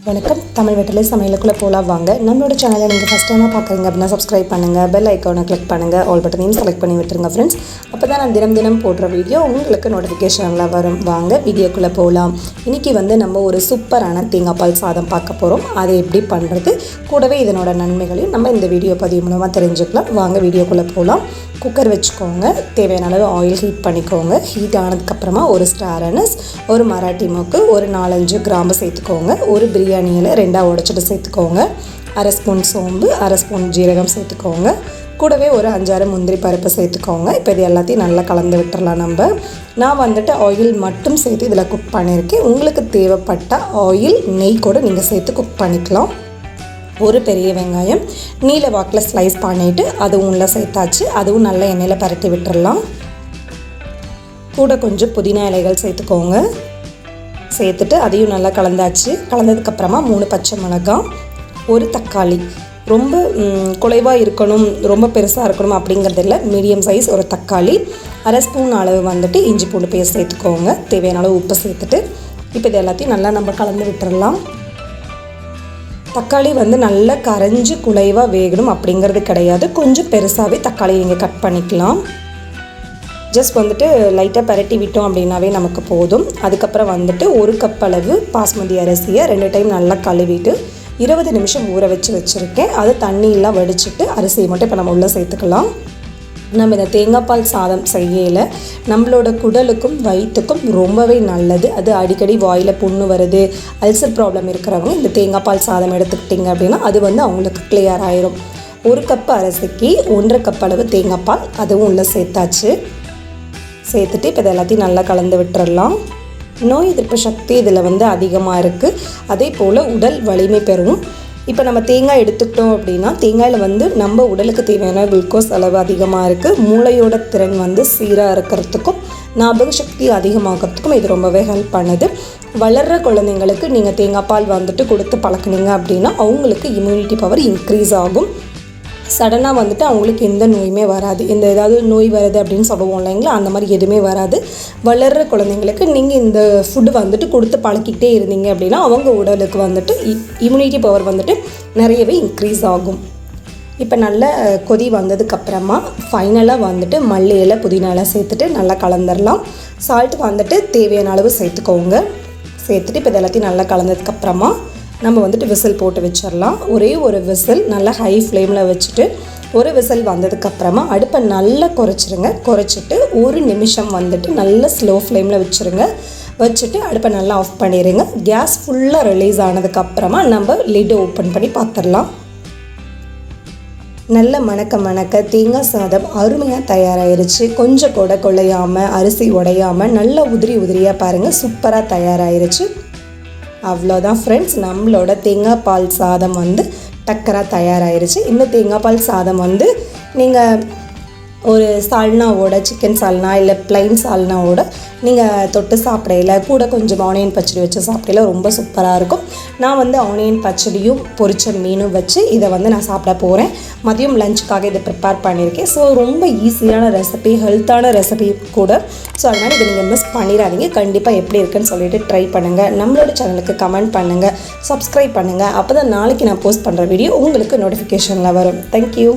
வணக்கம். தமிழ் வெற்றிலை சமையலுக்குள்ளே போகலாம் வாங்க. நம்மளோட சேனலை நீங்கள் ஃபஸ்ட் டைமாக பார்க்குறீங்க அப்படின்னா சப்ஸ்கிரைப் பண்ணுங்கள், பெல் ஐக்கானை கிளிக் பண்ணுங்கள், ஆல் பட்டனையும் செலக்ட் பண்ணி விட்டுருங்க ஃப்ரெண்ட்ஸ். அப்போ தான் நான் தினம் போடுற வீடியோ உங்களுக்கு நோட்டிஃபிகேஷனில் வரும். வாங்க வீடியோக்குள்ளே போகலாம். இன்றைக்கி நம்ம ஒரு சூப்பரான தேங்காய் பால் சாதம் பார்க்க போகிறோம். அதை எப்படி பண்ணுறது, கூடவே இதனோட நன்மைகளையும் நம்ம இந்த வீடியோ பதிவு மூலமாக தெரிஞ்சுக்கலாம். வாங்க வீடியோக்குள்ளே போகலாம். குக்கர் வச்சுக்கோங்க, தேவையான அளவு ஆயில் ஹீட் பண்ணிக்கோங்க. ஹீட் ஆனதுக்கப்புறமா ஒரு ஸ்டார் அனஸ், ஒரு மராட்டி மொக்கு, ஒரு 4-5 கிராம்பு சேர்த்துக்கோங்க. ஒரு பிரியாணியில் 2 உடைச்சிட்டு சேர்த்துக்கோங்க. அரை ஸ்பூன் சோம்பு, அரை ஸ்பூன் ஜீரகம் சேர்த்துக்கோங்க. கூடவே ஒரு 5-6 முந்திரி பருப்பு சேர்த்துக்கோங்க. இப்போ இது எல்லாத்தையும் நல்லா கலந்து விட்டுறலாம். நான் ஆயில் மட்டும் சேர்த்து இதில் குக் பண்ணியிருக்கேன். உங்களுக்கு தேவைப்பட்ட ஆயில், நெய் கூட நீங்கள் சேர்த்து குக் பண்ணிக்கலாம். ஒரு பெரிய வெங்காயம் நீல வாக்கில் ஸ்லைஸ் பண்ணிவிட்டு அதுவும் உள்ள சேர்த்தாச்சு. அதுவும் நல்லா எண்ணெயில் பரட்டி விட்டுறலாம். கூட கொஞ்சம் புதினா இலைகள் சேர்த்துக்கோங்க. சேர்த்துட்டு அதையும் நல்லா கலந்தாச்சு. கலந்ததுக்கப்புறமா 3 பச்சை மிளகாய், ஒரு தக்காளி. ரொம்ப குறைவாக இருக்கணும், ரொம்ப பெருசாக இருக்கணும் அப்படிங்கிறது இல்லை, மீடியம் சைஸ் ஒரு தக்காளி. அரை ஸ்பூன் அளவு இஞ்சி பூண்டு பேஸ்ட் சேர்த்துக்கோங்க. தேவையான அளவு உப்பு சேர்த்துட்டு இப்போ இது எல்லாத்தையும் நல்லா நம்ம கலந்து விட்டுறலாம். தக்காளி நல்லா கரைஞ்சி குலைவாக வேகணும் அப்படிங்கிறது கிடையாது. கொஞ்சம் பெருசாகவே தக்காளி நீங்கள் கட் பண்ணிக்கலாம். ஜஸ்ட் லைட்டாக பரட்டி விட்டோம் அப்படின்னாவே நமக்கு போதும். அதுக்கப்புறம் 1 கப் அளவு பாஸ்மதி அரிசியை 2 டைம் நல்லா கழுவிட்டு 20 நிமிஷம் ஊற வச்சுருக்கேன். அது தண்ணியெல்லாம் வடிச்சிட்டு அரிசியை மட்டும் இப்போ நம்ம உள்ளே சேர்த்துக்கலாம். நம்ம இந்த தேங்காய் பால் சாதம் செய்யல நம்மளோட குடலுக்கும் வயிற்றுக்கும் ரொம்பவே நல்லது. அது அடிக்கடி வாயில் புண்ணு வருது, அல்சர் ப்ராப்ளம் இருக்கிறவங்க இந்த தேங்காய் பால் சாதம் எடுத்துக்கிட்டிங்க அப்படின்னா அது அவங்களுக்கு கிளியர் ஆயிரும். 1 கப் அரிசிக்கு 1.5 கப் அளவு தேங்காய் பால் அதுவும் உள்ளே சேர்த்தாச்சு. சேர்த்துட்டு இப்போ இது எல்லாத்தையும் நல்லா கலந்து விட்டுறலாம். நோய் எதிர்ப்பு சக்தி இதில் அதிகமாக இருக்குது. அதே போல் உடல் வலிமை பெறும். இப்போ நம்ம தேங்காய் எடுத்துக்கிட்டோம் அப்படின்னா தேங்காயில் நம்ம உடலுக்கு தேவையான குளுக்கோஸ் அளவு அதிகமாக இருக்குது. மூளையோட திறன் சீராக இருக்கிறதுக்கும் ஞாபக சக்தி அதிகமாகிறதுக்கும் இது ரொம்பவே ஹெல்ப் பண்ணுது. வளர்கிற குழந்தைங்களுக்கு நீங்கள் தேங்காய் பால் கொடுத்து பழக்கினீங்க அப்படின்னா அவங்களுக்கு இம்யூனிட்டி பவர் இன்க்ரீஸ் ஆகும். சடனாக அவங்களுக்கு எந்த நோயுமே வராது. இந்த ஏதாவது நோய் வருது அப்படின்னு சொல்லுவோம் இல்லைங்களா, அந்த மாதிரி எதுவுமே வராது. வளர்கிற குழந்தைங்களுக்கு நீங்கள் இந்த ஃபுட்டு கொடுத்து பழக்கிட்டே இருந்தீங்க அப்படின்னா அவங்க உடலுக்கு இம்யூனிட்டி பவர் நிறையவே இன்க்ரீஸ் ஆகும். இப்போ நல்ல கொதி வந்ததுக்கப்புறமா ஃபைனலாக மல்லி இலை, புதினா இலை சேர்த்துட்டு நல்லா கலந்துடலாம். சால்ட் தேவையான அளவு சேர்த்துக்கோங்க. சேர்த்துட்டு இப்போ எல்லாத்தையும் நல்லா கலந்ததுக்கப்புறமா நம்ம விசில் போட்டு வச்சிடலாம். ஒரே ஒரு விசில் நல்லா ஹை ஃப்ளேமில் வச்சுட்டு ஒரு விசில் வந்ததுக்கப்புறமா அடுப்பை நல்லா குறைச்சிருங்க. குறைச்சிட்டு 1 நிமிஷம் நல்லா ஸ்லோ ஃப்ளேமில் வச்சுட்டு அடுப்பை நல்லா ஆஃப் பண்ணிடுங்க. கேஸ் ஃபுல்லாக ரிலீஸ் ஆனதுக்கப்புறமா நம்ம லிட்டை ஓப்பன் பண்ணி பார்த்துடலாம். நல்ல மணக்க தேங்காய் சாதம் அருமையாக தயாராகிருச்சு. கொஞ்சம் கூட குழையாமல், அரிசி உடையாமல் நல்லா உதிரியாக பாருங்கள், சூப்பராக தயாராகிருச்சு. அவ்வளோதான் ஃப்ரெண்ட்ஸ், நம்மளோட தேங்காய் பால் சாதம் டக்கராக தயாராகிருச்சு. இந்த தேங்காய் பால் சாதம் நீங்கள் ஒரு சால்னாவோட, சிக்கன் சால்னா இல்லை ப்ளைன் சால்னாவோட நீங்கள் தொட்டு சாப்பிடையில கூட கொஞ்சம் ஆனியன் பச்சடி வச்சு சாப்பிடையில ரொம்ப சூப்பராக இருக்கும். நான் ஆனியன் பச்சடியும் பொரிச்ச மீனும் வச்சு இதை நான் சாப்பிட போகிறேன். மதியம் லஞ்சுக்காக இதை ப்ரிப்பேர் பண்ணியிருக்கேன். ஸோ ரொம்ப ஈஸியான ரெசிபி, ஹெல்த்தான ரெசிபி கூட. ஸோ அதனால் இதை நீங்கள் மிஸ் பண்ணிடாதீங்க. கண்டிப்பாக எப்படி இருக்குன்னு சொல்லிட்டு ட்ரை பண்ணுங்கள். நம்மளோட சேனலுக்கு கமெண்ட் பண்ணுங்கள், சப்ஸ்கிரைப் பண்ணுங்கள். அப்போ தான் நாளைக்கு நான் போஸ்ட் பண்ணுற வீடியோ உங்களுக்கு நோட்டிஃபிகேஷனில் வரும். தேங்க்யூ.